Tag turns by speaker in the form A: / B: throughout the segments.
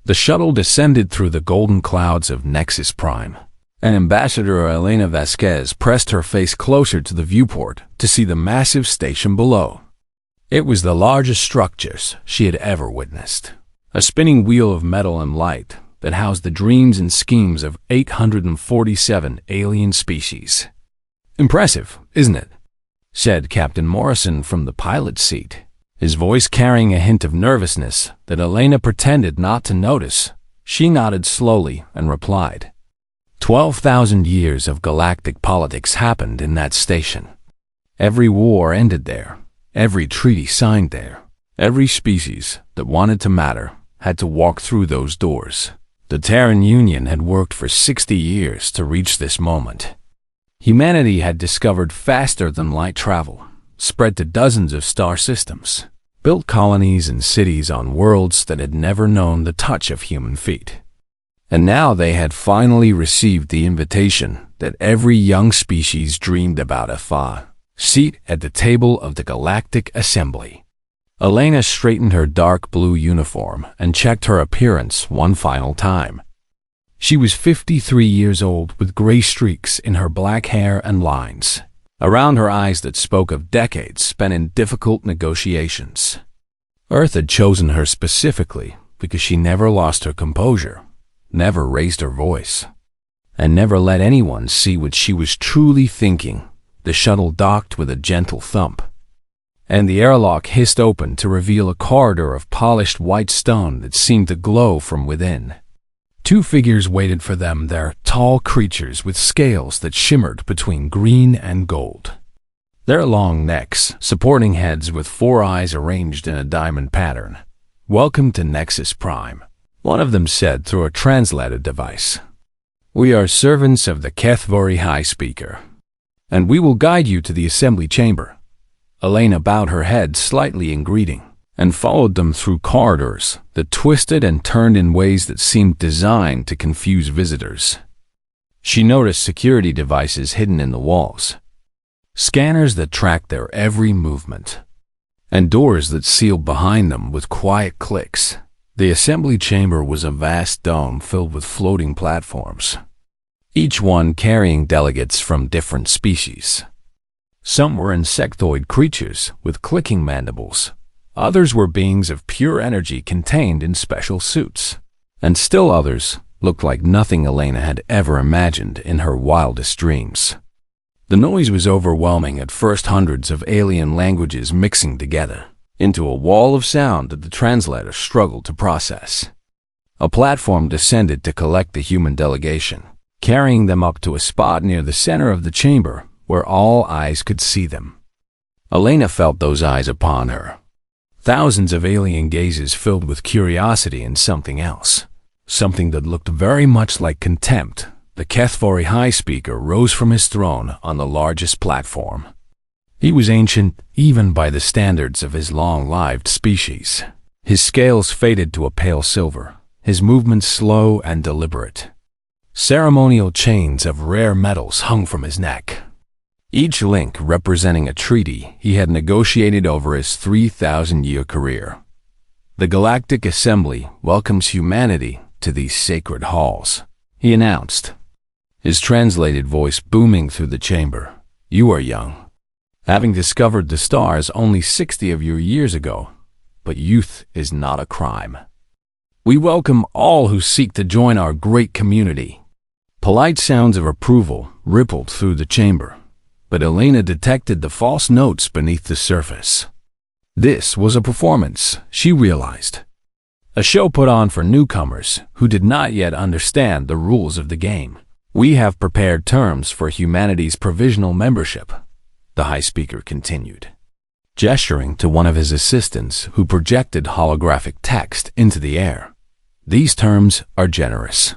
A: The shuttle descended through the golden clouds of Nexus Prime, and Ambassador Elena Vasquez pressed her face closer to the viewport to see the massive station below. It was the largest structures she had ever witnessed, a spinning wheel of metal and light that housed the dreams and schemes of 847 alien species. "Impressive, isn't it?" said Captain Morrison from the pilot's seat, his voice carrying a hint of nervousness that Elena pretended not to notice. She nodded slowly and replied, 12,000 years of galactic politics happened in that station. Every war ended there, every treaty signed there, every species that wanted to matter had to walk through those doors. The Terran Union had worked for 60 years to reach this moment. Humanity had discovered faster than light travel, spread to dozens of star systems, built colonies and cities on worlds that had never known the touch of human feet. And now they had finally received the invitation that every young species dreamed about: a seat at the table of the Galactic Assembly. Elena straightened her dark blue uniform and checked her appearance one final time. She was 53 years old with gray streaks in her black hair and lines around her eyes that spoke of decades spent in difficult negotiations. Earth had chosen her specifically because she never lost her composure, never raised her voice, and never let anyone see what she was truly thinking. The shuttle docked with a gentle thump, and the airlock hissed open to reveal a corridor of polished white stone that seemed to glow from within. Two figures waited for them there, tall creatures with scales that shimmered between green and gold. Their long necks, supporting heads with four eyes arranged in a diamond pattern. "Welcome to Nexus Prime," one of them said through a translated device. "We are servants of the HFY High Speaker, and we will guide you to the assembly chamber." Elena bowed her head slightly in greeting and followed them through corridors that twisted and turned in ways that seemed designed to confuse visitors. She noticed security devices hidden in the walls, scanners that tracked their every movement, and doors that sealed behind them with quiet clicks. The assembly chamber was a vast dome filled with floating platforms, each one carrying delegates from different species. Some were insectoid creatures with clicking mandibles. Others were beings of pure energy contained in special suits. And still others looked like nothing Elena had ever imagined in her wildest dreams. The noise was overwhelming at first, hundreds of alien languages mixing together into a wall of sound that the translator struggled to process. A platform descended to collect the human delegation, carrying them up to a spot near the center of the chamber where all eyes could see them. Elena felt those eyes upon her. Thousands of alien gazes filled with curiosity and something else, something that looked very much like contempt. The HFY High Speaker rose from his throne on the largest platform. He was ancient even by the standards of his long-lived species. His scales faded to a pale silver, his movements slow and deliberate. Ceremonial chains of rare metals hung from his neck, each link representing a treaty he had negotiated over his 3,000-year career. "The Galactic Assembly welcomes humanity to these sacred halls," he announced, his translated voice booming through the chamber. "You are young, having discovered the stars only 60 of your years ago, but youth is not a crime. We welcome all who seek to join our great community." Polite sounds of approval rippled through the chamber, but Elena detected the false notes beneath the surface. This was a performance, she realized. A show put on for newcomers who did not yet understand the rules of the game. "We have prepared terms for humanity's provisional membership," the High Speaker continued, gesturing to one of his assistants who projected holographic text into the air. "These terms are generous,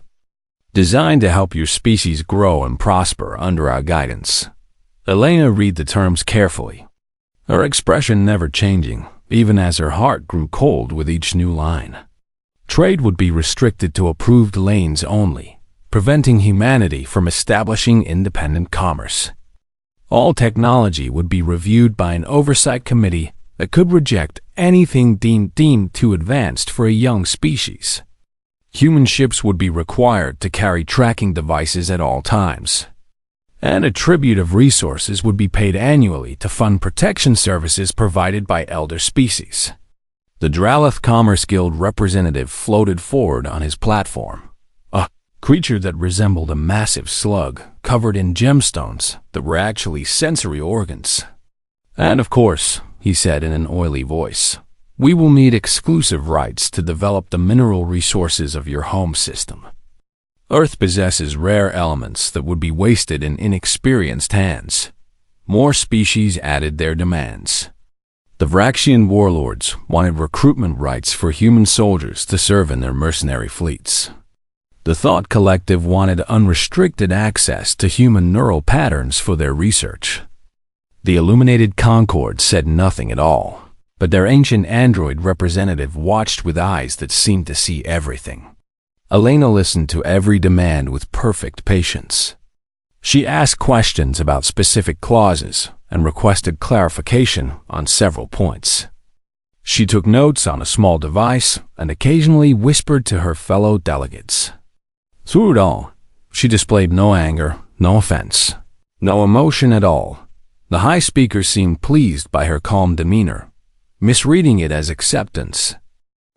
A: designed to help your species grow and prosper under our guidance." Elena read the terms carefully, her expression never changing, even as her heart grew cold with each new line. Trade would be restricted to approved lanes only, preventing humanity from establishing independent commerce. All technology would be reviewed by an oversight committee that could reject anything deemed too advanced for a young species. Human ships would be required to carry tracking devices at all times, and a tribute of resources would be paid annually to fund protection services provided by elder species. The Dralith Commerce Guild representative floated forward on his platform, a creature that resembled a massive slug covered in gemstones that were actually sensory organs. "And of course," he said in an oily voice, "we will need exclusive rights to develop the mineral resources of your home system. Earth possesses rare elements that would be wasted in inexperienced hands." More species added their demands. The Vraxian warlords wanted recruitment rights for human soldiers to serve in their mercenary fleets. The Thought Collective wanted unrestricted access to human neural patterns for their research. The Illuminated Concord said nothing at all, but their ancient android representative watched with eyes that seemed to see everything. Elena listened to every demand with perfect patience. She asked questions about specific clauses and requested clarification on several points. She took notes on a small device and occasionally whispered to her fellow delegates. Through it all, she displayed no anger, no offense, no emotion at all. The High Speaker seemed pleased by her calm demeanor, misreading it as acceptance.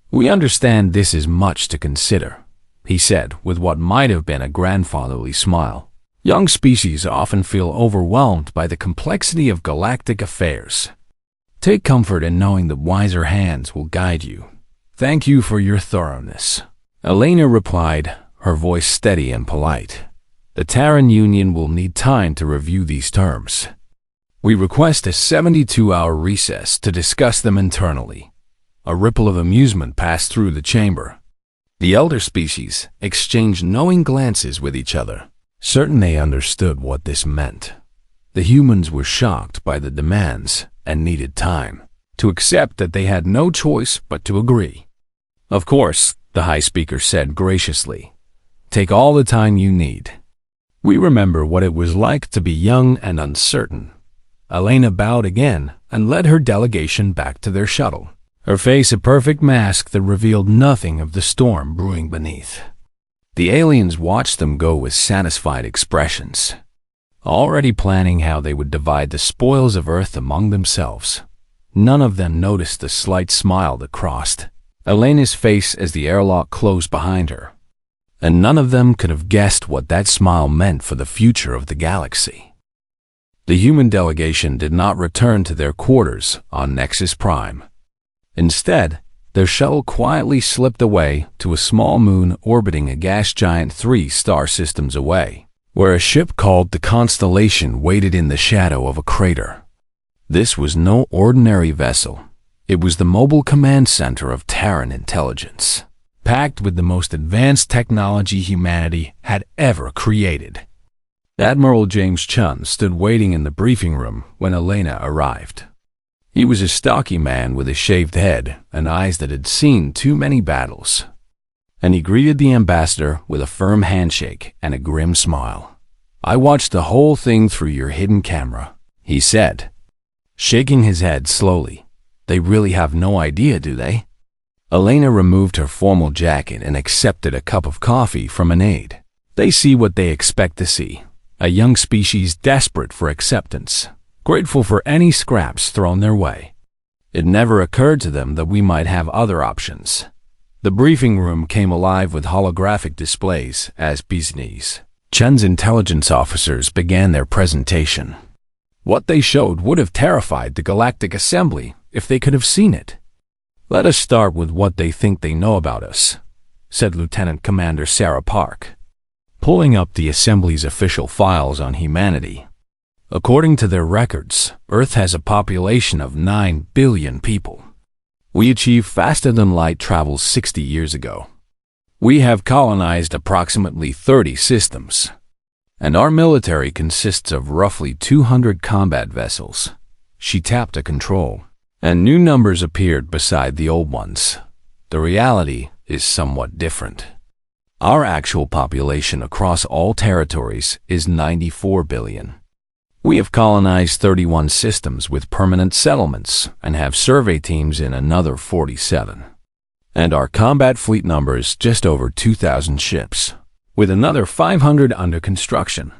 A: "We understand this is much to consider," he said with what might have been a grandfatherly smile. "Young species often feel overwhelmed by the complexity of galactic affairs. Take comfort in knowing that wiser hands will guide you. Thank you for your thoroughness." Elena replied, her voice steady and polite. "The Terran Union will need time to review these terms. We request a 72-hour recess to discuss them internally." A ripple of amusement passed through the chamber. The elder species exchanged knowing glances with each other, certain they understood what this meant. The humans were shocked by the demands and needed time to accept that they had no choice but to agree. "Of course," the High Speaker said graciously. "Take all the time you need. We remember what it was like to be young and uncertain." Elena bowed again and led her delegation back to their shuttle, her face a perfect mask that revealed nothing of the storm brewing beneath. The aliens watched them go with satisfied expressions, already planning how they would divide the spoils of Earth among themselves. None of them noticed the slight smile that crossed Elena's face as the airlock closed behind her, and none of them could have guessed what that smile meant for the future of the galaxy. The human delegation did not return to their quarters on Nexus Prime. Instead, their shuttle quietly slipped away to a small moon orbiting a gas giant 3 star systems away, where a ship called the Constellation waited in the shadow of a crater. This was no ordinary vessel. It was the mobile command center of Terran intelligence, packed with the most advanced technology humanity had ever created. Admiral James Chun stood waiting in the briefing room when Elena arrived. He was a stocky man with a shaved head and eyes that had seen too many battles, and he greeted the ambassador with a firm handshake and a grim smile. "I watched the whole thing through your hidden camera," he said, shaking his head slowly. "They really have no idea, do they?" Elena removed her formal jacket and accepted a cup of coffee from an aide. "They see what they expect to see. A young species desperate for acceptance, grateful for any scraps thrown their way. It never occurred to them that we might have other options." The briefing room came alive with holographic displays as business Chun's intelligence officers began their presentation. What they showed would have terrified the Galactic Assembly if they could have seen it. "Let us start with what they think they know about us," said Lieutenant Commander Sarah Park, pulling up the Assembly's official files on humanity. "According to their records, Earth has a population of 9 billion people. We achieved faster-than-light travel 60 years ago. We have colonized approximately 30 systems, and our military consists of roughly 200 combat vessels." She tapped a control, and new numbers appeared beside the old ones. "The reality is somewhat different. Our actual population across all territories is 94 billion. We have colonized 31 systems with permanent settlements and have survey teams in another 47. And our combat fleet numbers just over 2,000 ships, with another 500 under construction.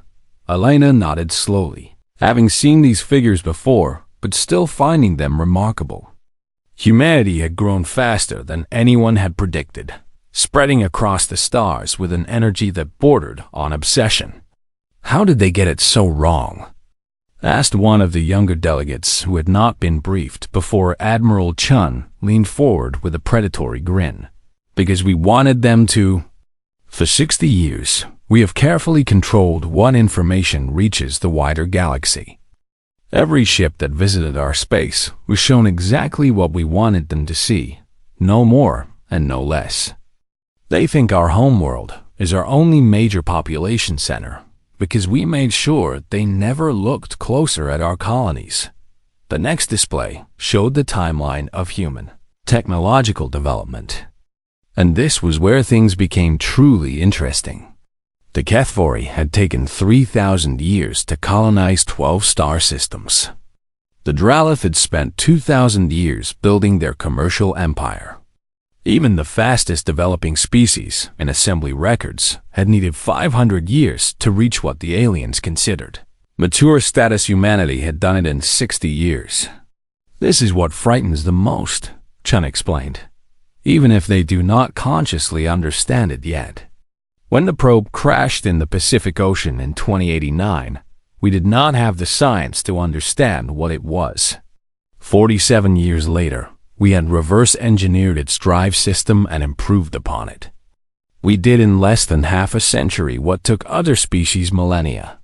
A: Elena nodded slowly, having seen these figures before, but still finding them remarkable. Humanity had grown faster than anyone had predicted, spreading across the stars with an energy that bordered on obsession. How did they get it so wrong? Asked one of the younger delegates who had not been briefed before Admiral Chun leaned forward with a predatory grin. Because we wanted them to. For 60 years, we have carefully controlled what information reaches the wider galaxy. Every ship that visited our space was shown exactly what we wanted them to see, no more and no less. They think our homeworld is our only major population center because we made sure they never looked closer at our colonies. The next display showed the timeline of human technological development. And this was where things became truly interesting. The HFY had taken 3,000 years to colonize 12 star systems. The Dralith had spent 2,000 years building their commercial empire. Even the fastest developing species in assembly records had needed 500 years to reach what the aliens considered mature status. Humanity had done it in 60 years. This is what frightens the most, Chun explained, even if they do not consciously understand it yet. When the probe crashed in the Pacific Ocean in 2089, we did not have the science to understand what it was. 47 years later, we had reverse-engineered its drive system and improved upon it. We did in less than half a century what took other species millennia.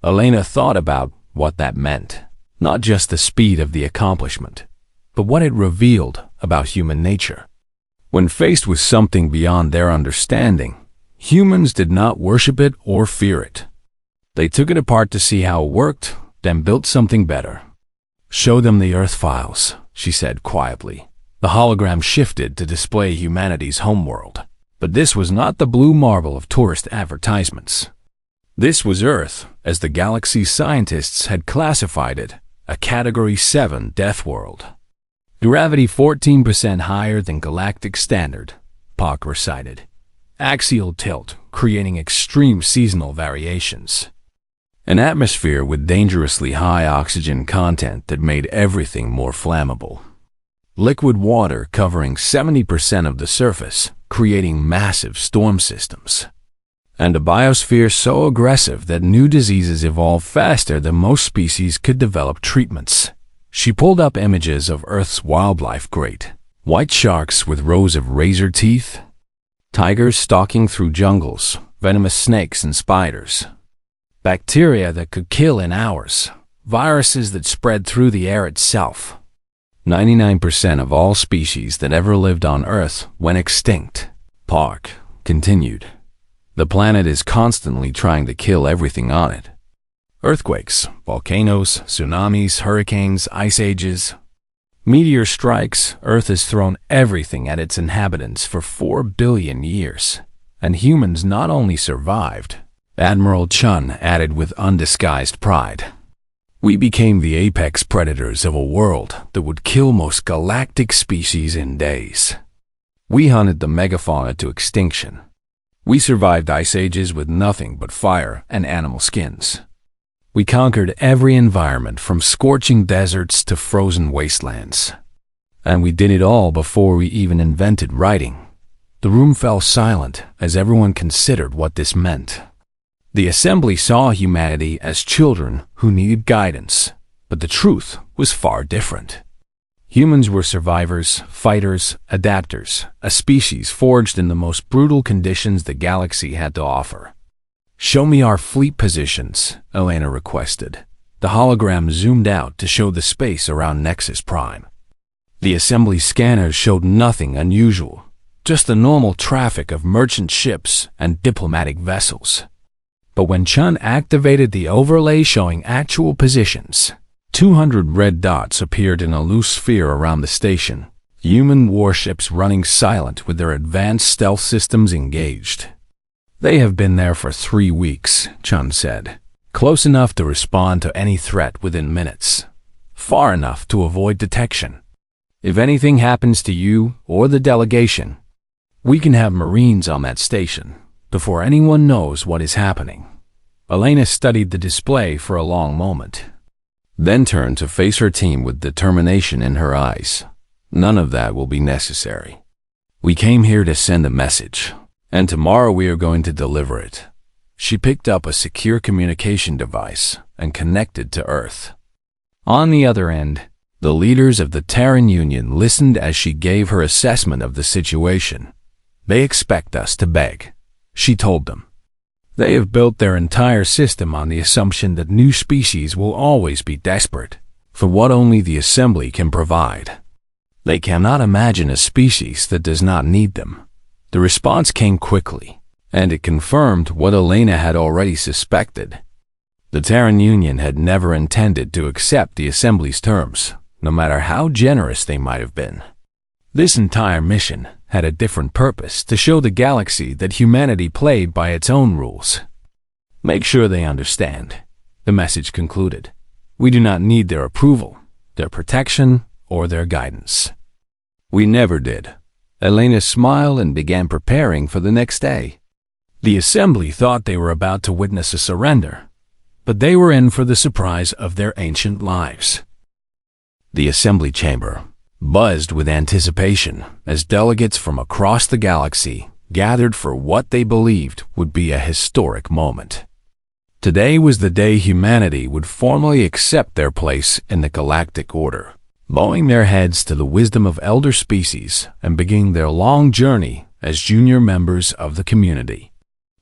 A: Elena thought about what that meant, not just the speed of the accomplishment, but what it revealed about human nature. When faced with something beyond their understanding, humans did not worship it or fear it. They took it apart to see how it worked, then built something better. Show them the Earth files, she said quietly. The hologram shifted to display humanity's homeworld. But this was not the blue marble of tourist advertisements. This was Earth, as the galaxy scientists had classified it, a Category 7 death world. Gravity 14% higher than galactic standard, Park recited. Axial tilt, creating extreme seasonal variations. An atmosphere with dangerously high oxygen content that made everything more flammable. Liquid water covering 70% of the surface, creating massive storm systems. And a biosphere so aggressive that new diseases evolved faster than most species could develop treatments. She pulled up images of Earth's wildlife great. White sharks with rows of razor teeth, tigers stalking through jungles, venomous snakes and spiders, bacteria that could kill in hours, viruses that spread through the air itself. 99% of all species that ever lived on Earth went extinct, Park continued. The planet is constantly trying to kill everything on it. Earthquakes, volcanoes, tsunamis, hurricanes, ice ages. Meteor strikes, Earth has thrown everything at its inhabitants for 4 billion years. And humans not only survived, Admiral Chun added with undisguised pride. We became the apex predators of a world that would kill most galactic species in days. We hunted the megafauna to extinction. We survived ice ages with nothing but fire and animal skins. We conquered every environment from scorching deserts to frozen wastelands. And we did it all before we even invented writing. The room fell silent as everyone considered what this meant. The assembly saw humanity as children who needed guidance, but the truth was far different. Humans were survivors, fighters, adapters, a species forged in the most brutal conditions the galaxy had to offer. Show me our fleet positions, Elena requested. The hologram zoomed out to show the space around Nexus Prime. The assembly scanners showed nothing unusual, just the normal traffic of merchant ships and diplomatic vessels. But when Chun activated the overlay showing actual positions, 200 red dots appeared in a loose sphere around the station, human warships running silent with their advanced stealth systems engaged. They have been there for 3 weeks, Chun said, close enough to respond to any threat within minutes, far enough to avoid detection. If anything happens to you or the delegation, we can have Marines on that station before anyone knows what is happening." Elena studied the display for a long moment, then turned to face her team with determination in her eyes. "None of that will be necessary. We came here to send a message, and tomorrow we are going to deliver it." She picked up a secure communication device and connected to Earth. On the other end, the leaders of the Terran Union listened as she gave her assessment of the situation. "They expect us to beg," she told them. "They have built their entire system on the assumption that new species will always be desperate for what only the assembly can provide. They cannot imagine a species that does not need them." The response came quickly, and it confirmed what Elena had already suspected. The Terran Union had never intended to accept the assembly's terms, no matter how generous they might have been. This entire mission had a different purpose: to show the galaxy that humanity played by its own rules. "Make sure they understand," the message concluded. "We do not need their approval, their protection, or their guidance." "We never did." Elena smiled and began preparing for the next day. The assembly thought they were about to witness a surrender, but they were in for the surprise of their ancient lives. The assembly chamber buzzed with anticipation as delegates from across the galaxy gathered for what they believed would be a historic moment. Today was the day humanity would formally accept their place in the galactic order, bowing their heads to the wisdom of elder species and beginning their long journey as junior members of the community.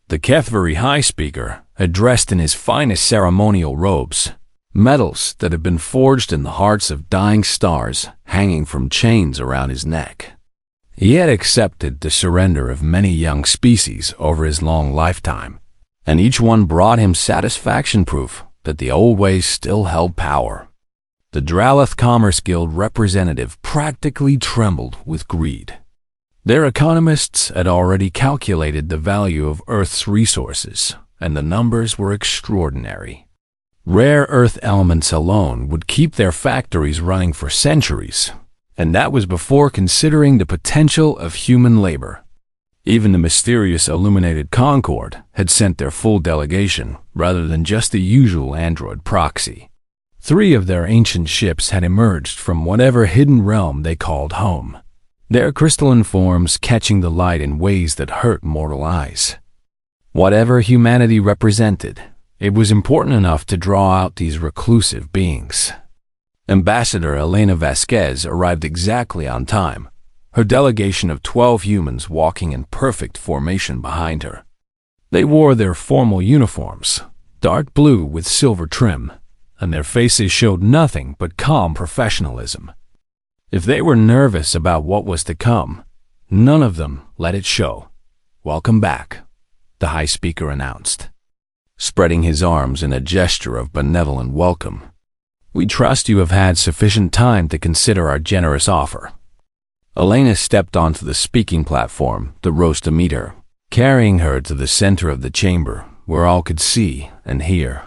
A: The Kethvari High Speaker had dressed in his finest ceremonial robes, metals that had been forged in the hearts of dying stars hanging from chains around his neck. He had accepted the surrender of many young species over his long lifetime, and each one brought him satisfaction proof that the old ways still held power. The Dralath Commerce Guild representative practically trembled with greed. Their economists had already calculated the value of Earth's resources, and the numbers were extraordinary. Rare earth elements alone would keep their factories running for centuries, and that was before considering the potential of human labor. Even the mysterious Illuminated Concord had sent their full delegation rather than just the usual android proxy. 3 of their ancient ships had emerged from whatever hidden realm they called home, their crystalline forms catching the light in ways that hurt mortal eyes. Whatever humanity represented, it was important enough to draw out these reclusive beings. Ambassador Elena Vasquez arrived exactly on time, her delegation of 12 humans walking in perfect formation behind her. They wore their formal uniforms, dark blue with silver trim, and their faces showed nothing but calm professionalism. If they were nervous about what was to come, none of them let it show. "Welcome back," the High Speaker announced, spreading his arms in a gesture of benevolent welcome. "We trust you have had sufficient time to consider our generous offer." Elena stepped onto the speaking platform that rose to meet her, carrying her to the center of the chamber where all could see and hear.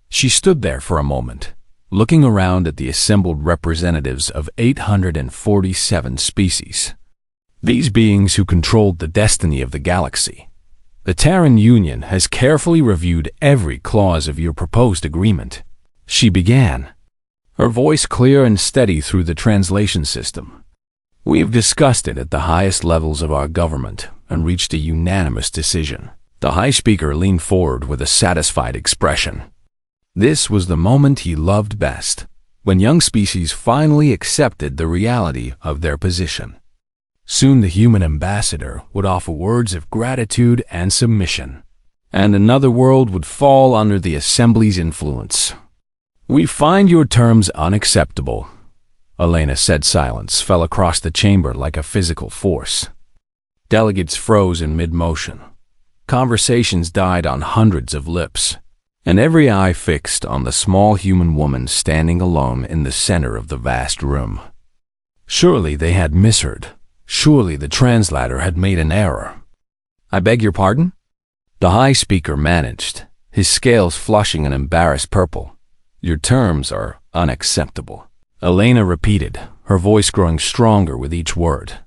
A: She stood there for a moment, looking around at the assembled representatives of 847 species. These beings who controlled the destiny of the galaxy. "The Terran Union has carefully reviewed every clause of your proposed agreement," she began, her voice clear and steady through the translation system. "We have discussed it at the highest levels of our government and reached a unanimous decision." The High Speaker leaned forward with a satisfied expression. This was the moment he loved best, when young species finally accepted the reality of their position. Soon the human ambassador would offer words of gratitude and submission, and another world would fall under the Assembly's influence. "We find your terms unacceptable." Elena said. Silence fell across the chamber like a physical force. Delegates froze in mid-motion. Conversations died on hundreds of lips, and every eye fixed on the small human woman standing alone in the center of the vast room. Surely they had misheard. Surely the translator had made an error. "I beg your pardon?" The High Speaker managed, his scales flushing an embarrassed purple. "Your terms are unacceptable," Elena repeated, her voice growing stronger with each word.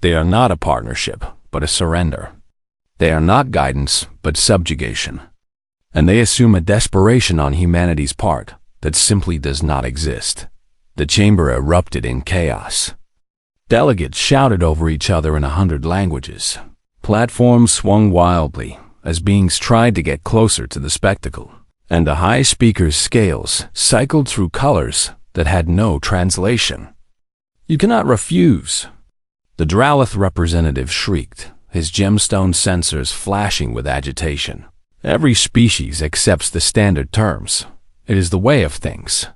A: They are not a partnership, but a surrender. They are not guidance, but subjugation. And they assume a desperation on humanity's part that simply does not exist. The chamber erupted in chaos. Delegates shouted over each other in 100 languages. Platforms swung wildly as beings tried to get closer to the spectacle, and the high speaker's scales cycled through colors that had no translation. "You cannot refuse." The Dralith representative shrieked, his gemstone sensors flashing with agitation. "Every species accepts the standard terms. It is the way of things.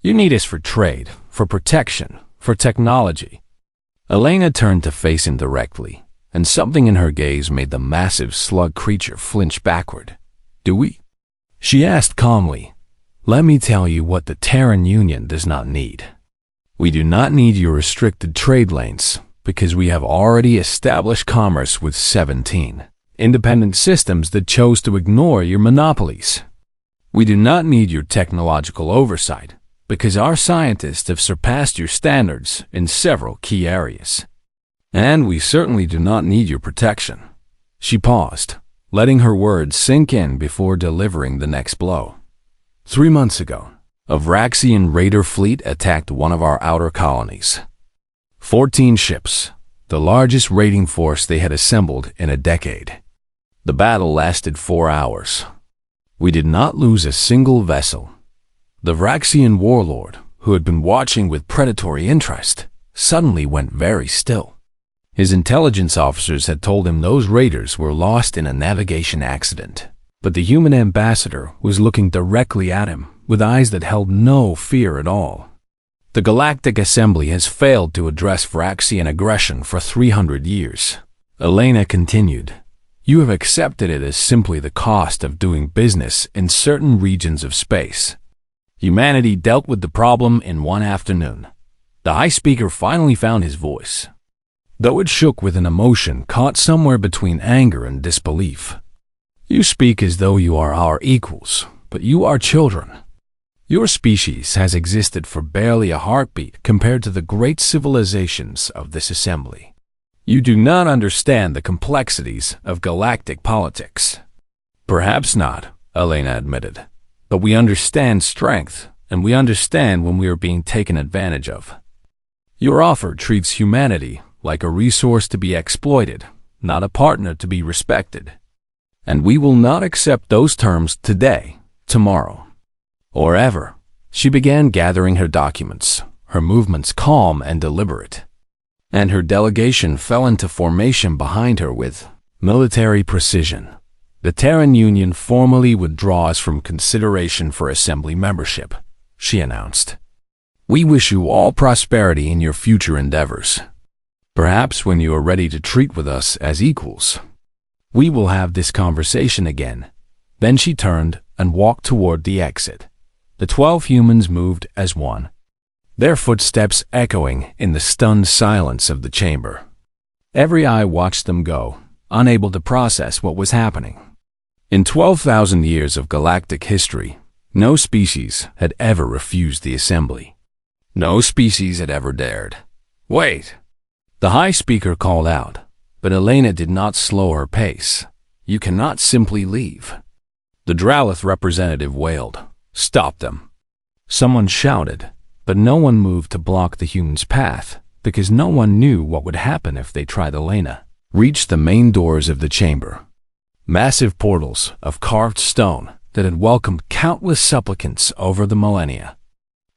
A: You need us for trade, for protection, for technology." Elena turned to face him directly, and something in her gaze made the massive slug creature flinch backward. "Do we?" She asked calmly. "Let me tell you what the Terran Union does not need. We do not need your restricted trade lanes, because we have already established commerce with 17 independent systems that chose to ignore your monopolies. We do not need your technological oversight, because our scientists have surpassed your standards in several key areas. And we certainly do not need your protection." She paused, letting her words sink in before delivering the next blow. 3 months ago, a Vraxian raider fleet attacked one of our outer colonies. 14 ships, the largest raiding force they had assembled in a decade. The battle lasted 4 hours. We did not lose a single vessel. The Vraxian warlord, who had been watching with predatory interest, suddenly went very still. His intelligence officers had told him those raiders were lost in a navigation accident, but the human ambassador was looking directly at him with eyes that held no fear at all. "The Galactic Assembly has failed to address Vraxian aggression for 300 years. Elena continued. "You have accepted it as simply the cost of doing business in certain regions of space. Humanity dealt with the problem in one afternoon." The High Speaker finally found his voice, though it shook with an emotion caught somewhere between anger and disbelief. "You speak as though you are our equals, but you are children. Your species has existed for barely a heartbeat compared to the great civilizations of this assembly. You do not understand the complexities of galactic politics." "Perhaps not," Elena admitted, "but we understand strength, and we understand when we are being taken advantage of. Your offer treats humanity like a resource to be exploited, not a partner to be respected. And we will not accept those terms today, tomorrow, or ever." She began gathering her documents, her movements calm and deliberate, and her delegation fell into formation behind her with military precision. "The Terran Union formally withdraws from consideration for Assembly membership," she announced. "We wish you all prosperity in your future endeavors. Perhaps when you are ready to treat with us as equals, we will have this conversation again." Then she turned and walked toward the exit. The 12 humans moved as one, their footsteps echoing in the stunned silence of the chamber. Every eye watched them go, unable to process what was happening. In 12,000 years of galactic history, no species had ever refused the assembly. No species had ever dared. "Wait!" The High Speaker called out, but Elena did not slow her pace. "You cannot simply leave." The Dralith representative wailed, "Stop them!" Someone shouted, but no one moved to block the humans' path, because no one knew what would happen if they tried. Elena reached the main doors of the chamber, massive portals of carved stone that had welcomed countless supplicants over the millennia.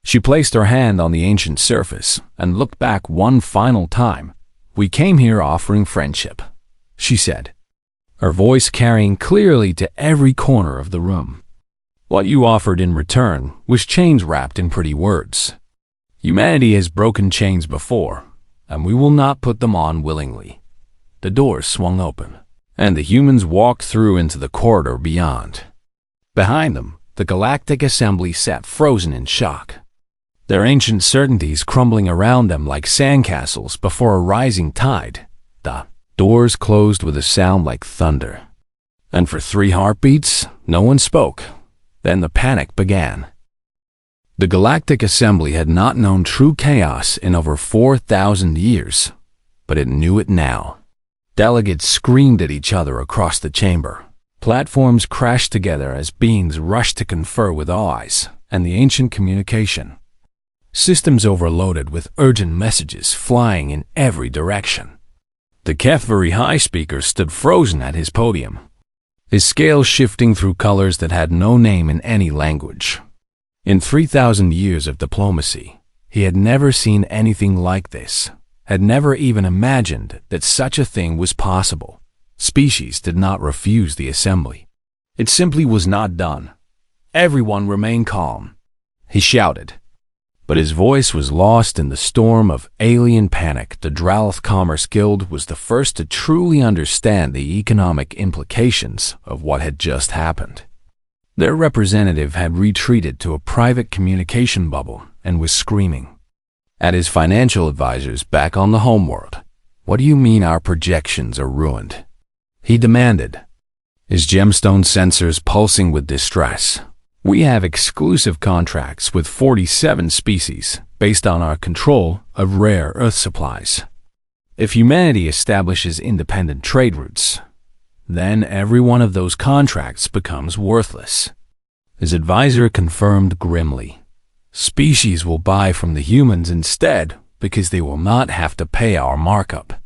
A: She placed her hand on the ancient surface and looked back one final time. "We came here offering friendship," she said, her voice carrying clearly to every corner of the room. "What you offered in return was chains wrapped in pretty words. Humanity has broken chains before, and we will not put them on willingly." The doors swung open, and the humans walked through into the corridor beyond. Behind them, the Galactic Assembly sat frozen in shock, their ancient certainties crumbling around them like sandcastles before a rising tide. The doors closed with a sound like thunder, and for 3 heartbeats, no one spoke. Then the panic began. The Galactic Assembly had not known true chaos in over 4,000 years, but it knew it now. Delegates screamed at each other across the chamber. Platforms crashed together as beings rushed to confer with allies and the ancient communication. Systems overloaded with urgent messages flying in every direction. The HFY speaker stood frozen at his podium, his scales shifting through colors that had no name in any language. In 3,000 years of diplomacy, he had never seen anything like this, had never even imagined that such a thing was possible. Species did not refuse the assembly. It simply was not done. Everyone remained calm. He shouted, but his voice was lost in the storm of alien panic. The Dralath Commerce Guild was the first to truly understand the economic implications of what had just happened. Their representative had retreated to a private communication bubble and was screaming at his financial advisors back on the homeworld. "What do you mean our projections are ruined?" he demanded, his gemstone sensors pulsing with distress. "We have exclusive contracts with 47 species based on our control of rare earth supplies. If humanity establishes independent trade routes, then every one of those contracts becomes worthless." His advisor confirmed grimly, "Species will buy from the humans instead because they will not have to pay our markup.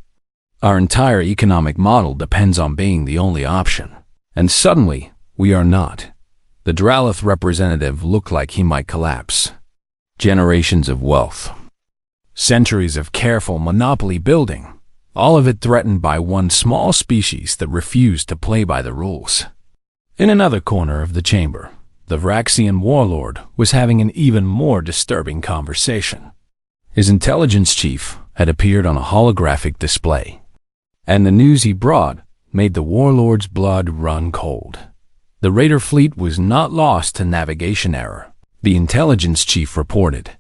A: Our entire economic model depends on being the only option, and suddenly we are not." The Dralath representative looked like he might collapse. Generations of wealth, centuries of careful monopoly building, all of it threatened by one small species that refused to play by the rules. In another corner of the chamber, the Vraxian warlord was having an even more disturbing conversation. His intelligence chief had appeared on a holographic display, and the news he brought made the warlord's blood run cold. The raider fleet was not lost to navigation error. The intelligence chief reported,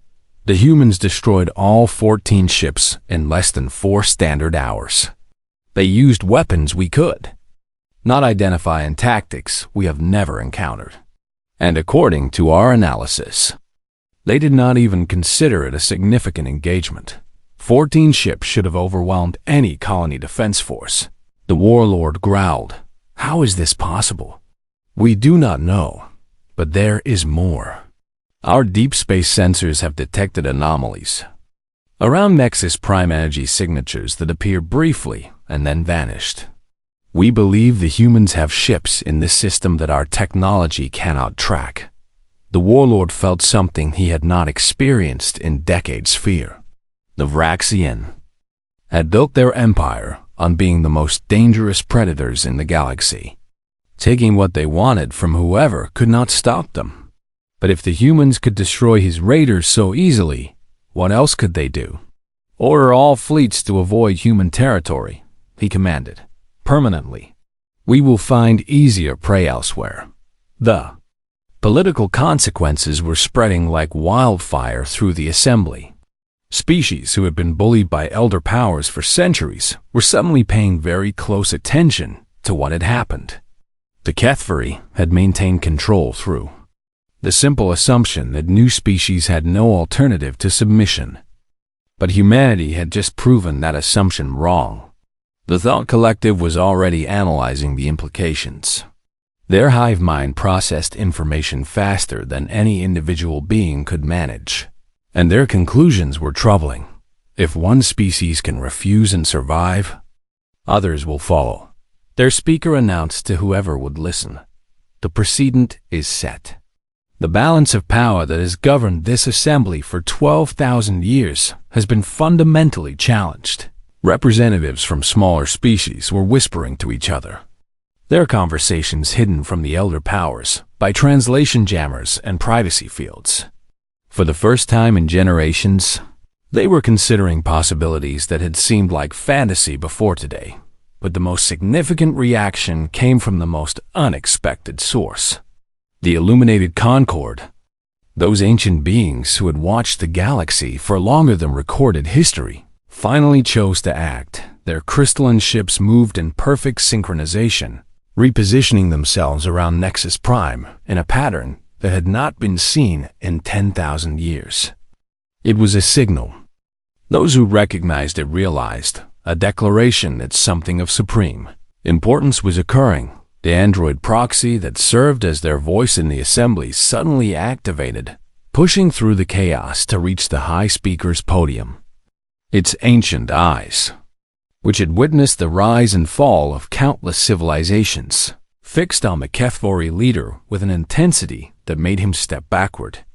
A: "The humans destroyed all 14 ships in less than 4 standard hours. They used weapons we could not identify and tactics we have never encountered. And according to our analysis, they did not even consider it a significant engagement. 14 ships should have overwhelmed any colony defense force." The warlord growled, "How is this possible? We do not know, but there is more. Our deep space sensors have detected anomalies around Nexus Prime energy signatures that appear briefly and then vanished. We believe the humans have ships in this system that our technology cannot track." The warlord felt something he had not experienced in decades: fear. The Vraxian had built their empire on being the most dangerous predators in the galaxy, taking what they wanted from whoever could not stop them. But if the humans could destroy his raiders so easily, what else could they do? "Order all fleets to avoid human territory," he commanded, "permanently. We will find easier prey elsewhere." The political consequences were spreading like wildfire through the assembly. Species who had been bullied by elder powers for centuries were suddenly paying very close attention to what had happened. The HFY had maintained control through the simple assumption that new species had no alternative to submission. But humanity had just proven that assumption wrong. The Thought Collective was already analyzing the implications. Their hive mind processed information faster than any individual being could manage, and their conclusions were troubling. If one species can refuse and survive, others will follow. Their speaker announced to whoever would listen, "The precedent is set. The balance of power that has governed this assembly for 12,000 years has been fundamentally challenged." Representatives from smaller species were whispering to each other, their conversations hidden from the elder powers by translation jammers and privacy fields. For the first time in generations, they were considering possibilities that had seemed like fantasy before today. But the most significant reaction came from the most unexpected source: the Illuminated Concord. Those ancient beings who had watched the galaxy for longer than recorded history finally chose to act. Their crystalline ships moved in perfect synchronization, repositioning themselves around Nexus Prime in a pattern that had not been seen in 10,000 years. It was a signal. Those who recognized it realized, a declaration that something of supreme importance was occurring. The android proxy that served as their voice in the assembly suddenly activated, pushing through the chaos to reach the high speaker's podium. Its ancient eyes, which had witnessed the rise and fall of countless civilizations, fixed on the HFY leader with an intensity that made him step backward.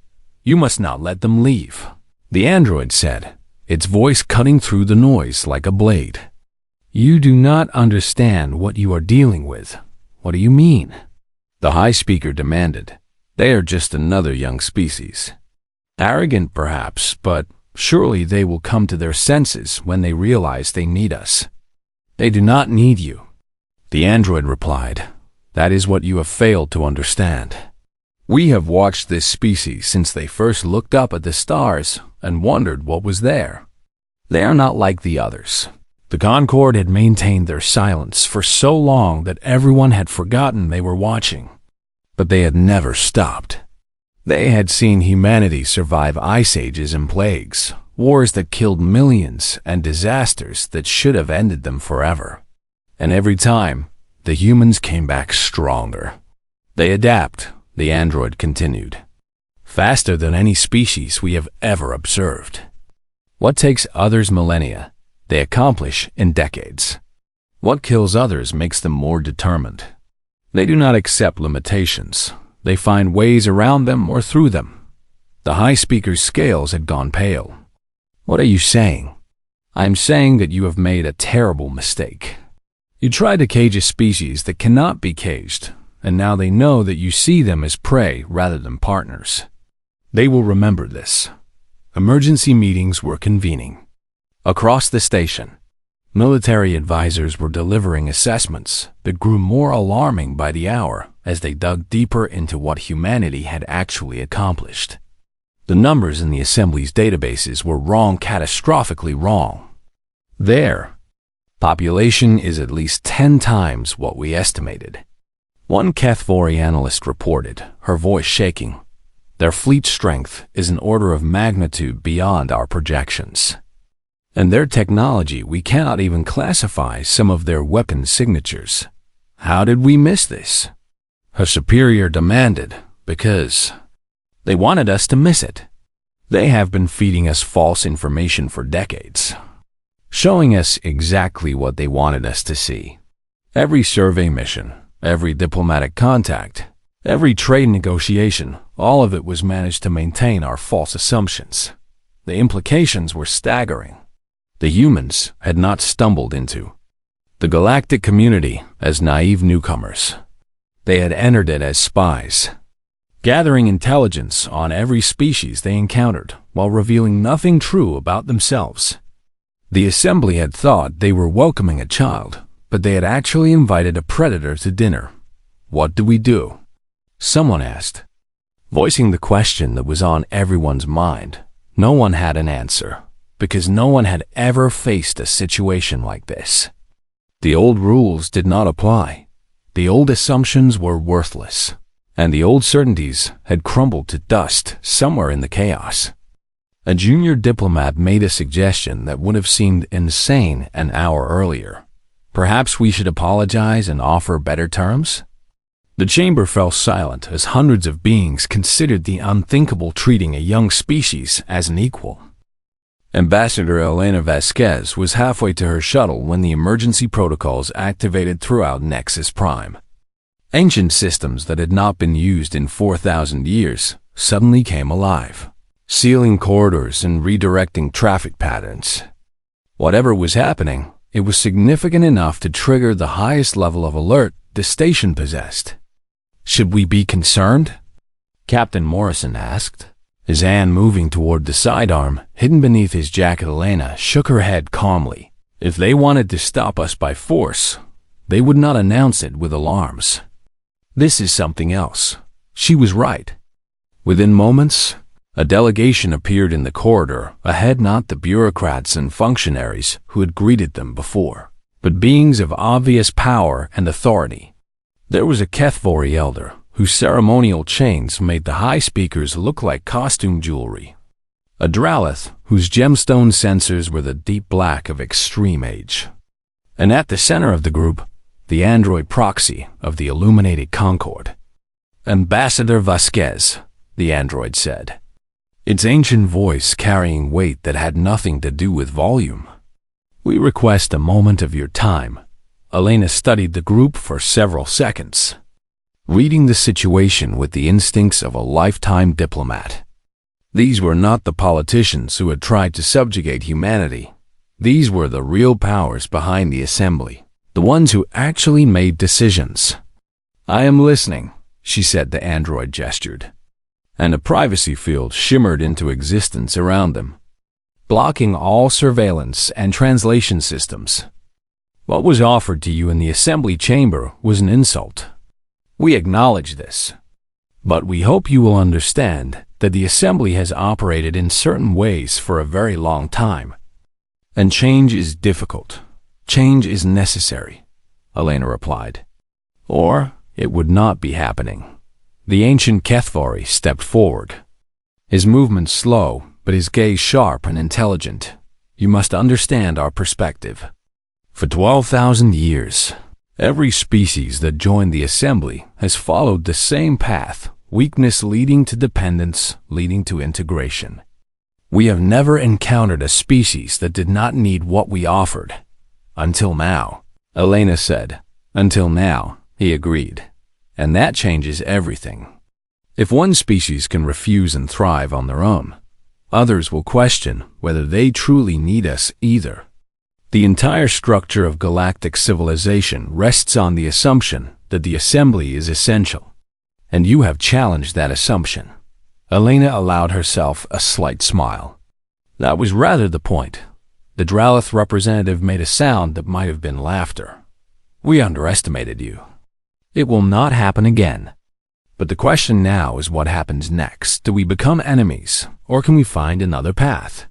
A: "You must not let them leave," the android said, its voice cutting through the noise like a blade. "You do not understand what you are dealing with. What do you mean?" the high speaker demanded. "They are just another young species. Arrogant perhaps, but surely they will come to their senses when they realize they need us." "They do not need you," the android replied. "That is what you have failed to understand. We have watched this species since they first looked up at the stars and wondered what was there. They are not like the others." The Concord had maintained their silence for so long that everyone had forgotten they were watching. But they had never stopped. They had seen humanity survive ice ages and plagues, wars that killed millions, and disasters that should have ended them forever. And every time, the humans came back stronger. "They adapt," the android continued, "faster than any species we have ever observed. What takes others millennia, they accomplish in decades. What kills others makes them more determined. They do not accept limitations. They find ways around them or through them." The high speaker's scales had gone pale. "What are you saying?" "I'm saying that you have made a terrible mistake. You tried to cage a species that cannot be caged, and now they know that you see them as prey rather than partners. They will remember this." Emergency meetings were convening. Across the station, military advisors were delivering assessments that grew more alarming by the hour as they dug deeper into what humanity had actually accomplished. The numbers in the Assembly's databases were wrong, catastrophically wrong. Their population is at least 10 times what we estimated. One HFY analyst reported, her voice shaking. "Their fleet strength is an order of magnitude beyond our projections. And their technology, we cannot even classify some of their weapon signatures. How did we miss this?" Her superior demanded, "Because they wanted us to miss it. They have been feeding us false information for decades, showing us exactly what they wanted us to see. Every survey mission, every diplomatic contact, every trade negotiation, all of it was managed to maintain our false assumptions. The implications were staggering. The humans had not stumbled into the galactic community as naive newcomers. They had entered it as spies, gathering intelligence on every species they encountered while revealing nothing true about themselves. The assembly had thought they were welcoming a child, but they had actually invited a predator to dinner. What do we do?" someone asked. Voicing the question that was on everyone's mind, no one had an answer, because no one had ever faced a situation like this. The old rules did not apply. The old assumptions were worthless, and the old certainties had crumbled to dust somewhere in the chaos. A junior diplomat made a suggestion that would have seemed insane an hour earlier. "Perhaps we should apologize and offer better terms?" The chamber fell silent as hundreds of beings considered the unthinkable, treating a young species as an equal. Ambassador Elena Vasquez was halfway to her shuttle when the emergency protocols activated throughout Nexus Prime. Ancient systems that had not been used in 4,000 years suddenly came alive, sealing corridors and redirecting traffic patterns. Whatever was happening, it was significant enough to trigger the highest level of alert the station possessed. "Should we be concerned?" Captain Morrison asked. His hand moving toward the sidearm, hidden beneath his jacket. Elena shook her head calmly. "If they wanted to stop us by force, they would not announce it with alarms. This is something else." She was right. Within moments, a delegation appeared in the corridor ahead, not the bureaucrats and functionaries who had greeted them before, but beings of obvious power and authority. There was a HFY elder, whose ceremonial chains made the high speakers look like costume jewelry. A Dralith, whose gemstone sensors were the deep black of extreme age. And at the center of the group, the android proxy of the illuminated Concord. "Ambassador Vasquez," the android said, its ancient voice carrying weight that had nothing to do with volume. "We request a moment of your time." Elena studied the group for several seconds, reading the situation with the instincts of a lifetime diplomat. These were not the politicians who had tried to subjugate humanity. These were the real powers behind the assembly, the ones who actually made decisions. "I am listening," she said. The android gestured, and a privacy field shimmered into existence around them, blocking all surveillance and translation systems. "What was offered to you in the assembly chamber was an insult. We acknowledge this. But we hope you will understand that the assembly has operated in certain ways for a very long time. And change is difficult. Change is necessary," Elena replied. "Or it would not be happening." The ancient Kethvari stepped forward, his movement slow, but his gaze sharp and intelligent. "You must understand our perspective. For 12,000 years, every species that joined the assembly has followed the same path, weakness leading to dependence, leading to integration. We have never encountered a species that did not need what we offered. Until now," Elena said. "Until now," he agreed. "And that changes everything. If one species can refuse and thrive on their own, others will question whether they truly need us either. The entire structure of galactic civilization rests on the assumption that the assembly is essential. And you have challenged that assumption." Elena allowed herself a slight smile. "That was rather the point." The Dralith representative made a sound that might have been laughter. "We underestimated you. It will not happen again. But the question now is what happens next. Do we become enemies, or can we find another path?"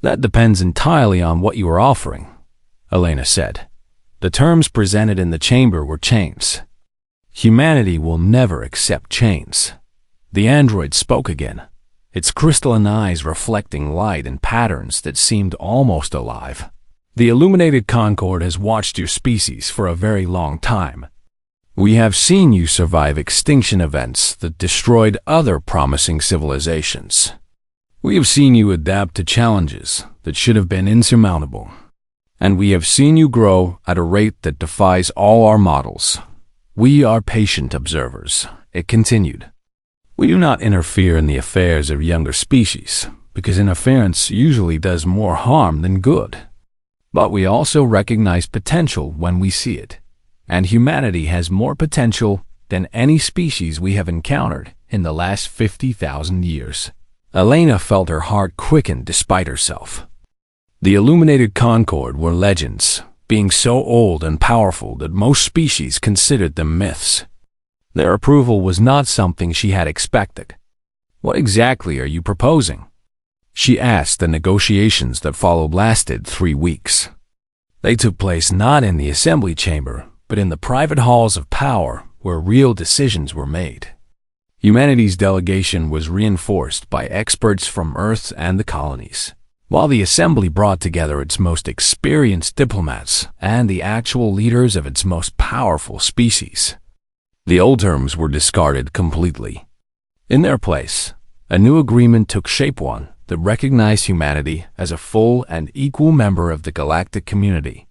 A: "That depends entirely on what you are offering," Elena said. "The terms presented in the chamber were chains. Humanity will never accept chains." The android spoke again, its crystalline eyes reflecting light and patterns that seemed almost alive. "The illuminated Concord has watched your species for a very long time. We have seen you survive extinction events that destroyed other promising civilizations. We have seen you adapt to challenges that should have been insurmountable. And we have seen you grow at a rate that defies all our models. We are patient observers," it continued. "We do not interfere in the affairs of younger species, because interference usually does more harm than good. But we also recognize potential when we see it, and humanity has more potential than any species we have encountered in the last 50,000 years." Elena felt her heart quicken despite herself. The illuminated Concord were legends, being so old and powerful that most species considered them myths. Their approval was not something she had expected. "What exactly are you proposing?" she asked. The negotiations that followed lasted 3 weeks. They took place not in the assembly chamber, but in the private halls of power where real decisions were made. Humanity's delegation was reinforced by experts from Earth and the colonies, while the assembly brought together its most experienced diplomats and the actual leaders of its most powerful species. The old terms were discarded completely. In their place, a new agreement took shape, one that recognized humanity as a full and equal member of the galactic community.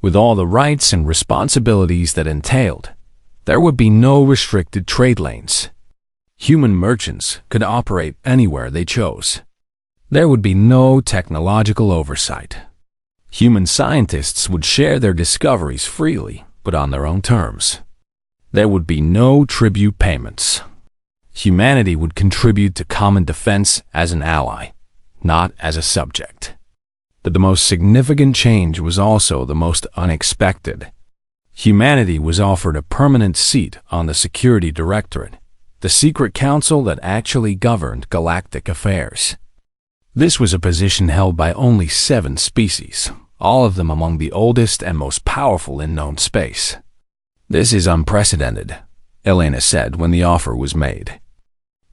A: With all the rights and responsibilities that entailed, there would be no restricted trade lanes. Human merchants could operate anywhere they chose. There would be no technological oversight. Human scientists would share their discoveries freely, but on their own terms. There would be no tribute payments. Humanity would contribute to common defense as an ally, not as a subject. But the most significant change was also the most unexpected. Humanity was offered a permanent seat on the Security Directorate, the secret council that actually governed galactic affairs. This was a position held by only 7 species, all of them among the oldest and most powerful in known space. "This is unprecedented," Elena said when the offer was made.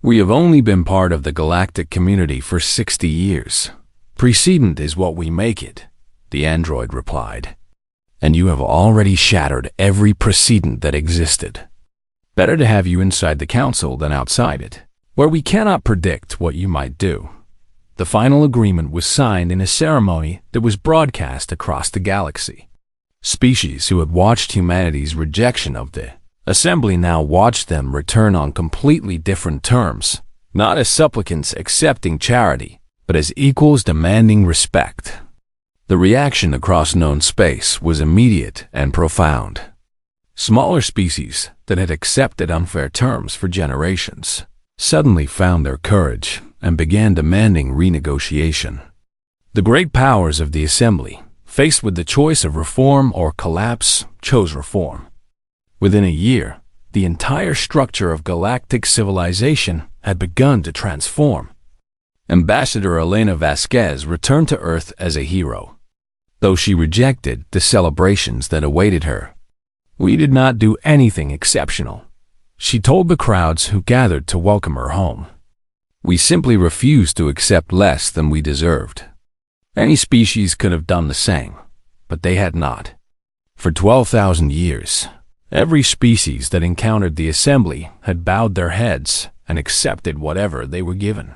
A: "We have only been part of the galactic community for 60 years. Precedent is what we make it," the android replied. "And you have already shattered every precedent that existed. Better to have you inside the council than outside it, where we cannot predict what you might do." The final agreement was signed in a ceremony that was broadcast across the galaxy. Species who had watched humanity's rejection of the assembly now watched them return on completely different terms, not as supplicants accepting charity, but as equals demanding respect. The reaction across known space was immediate and profound. Smaller species that had accepted unfair terms for generations suddenly found their courage and began demanding renegotiation. The great powers of the assembly, faced with the choice of reform or collapse, chose reform. Within a year, the entire structure of galactic civilization had begun to transform. Ambassador Elena Vasquez returned to Earth as a hero. Though she rejected the celebrations that awaited her, "We did not do anything exceptional," she told the crowds who gathered to welcome her home. "We simply refused to accept less than we deserved." Any species could have done the same, but they had not. For 12,000 years, every species that encountered the assembly had bowed their heads and accepted whatever they were given.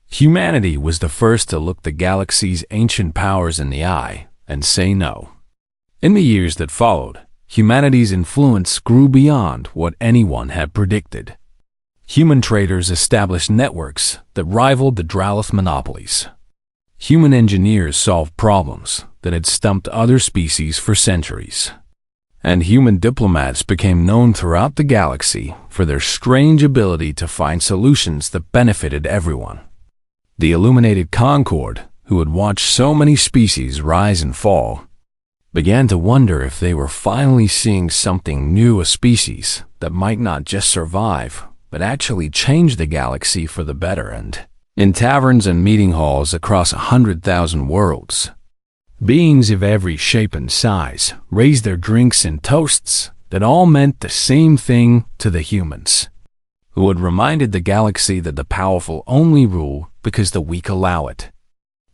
A: Humanity was the first to look the galaxy's ancient powers in the eye and say no. In the years that followed, humanity's influence grew beyond what anyone had predicted. Human traders established networks that rivaled the Dralith monopolies. Human engineers solved problems that had stumped other species for centuries. And human diplomats became known throughout the galaxy for their strange ability to find solutions that benefited everyone. The illuminated Concord, who had watched so many species rise and fall, began to wonder if they were finally seeing something new, a species that might not just survive, but actually change the galaxy for the better. And in taverns and meeting halls across 100,000 worlds, beings of every shape and size raised their drinks in toasts that all meant the same thing to the humans, who had reminded the galaxy that the powerful only rule because the weak allow it.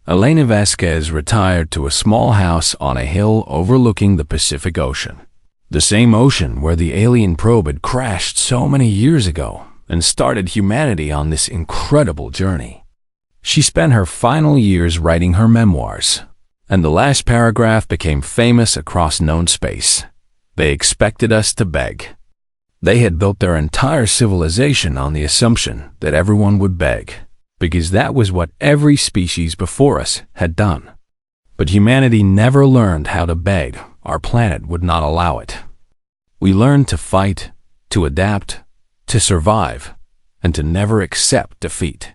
A: Elena Vasquez retired to a small house on a hill overlooking the Pacific Ocean, the same ocean where the alien probe had crashed so many years ago and started humanity on this incredible journey. She spent her final years writing her memoirs, and the last paragraph became famous across known space. "They expected us to beg." They had built their entire civilization on the assumption that everyone would beg, because that was what every species before us had done. But humanity never learned how to beg. Our planet would not allow it. We learned to fight, to adapt, to survive, and to never accept defeat.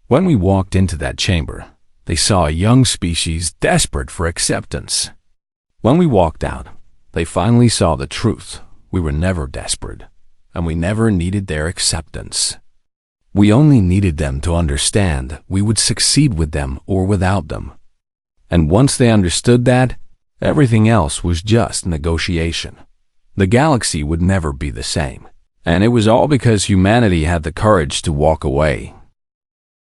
A: When we walked into that chamber, they saw a young species desperate for acceptance. When we walked out, they finally saw the truth. We were never desperate, and we never needed their acceptance. We only needed them to understand we would succeed with them or without them. And once they understood that, everything else was just negotiation. The galaxy would never be the same. And it was all because humanity had the courage to walk away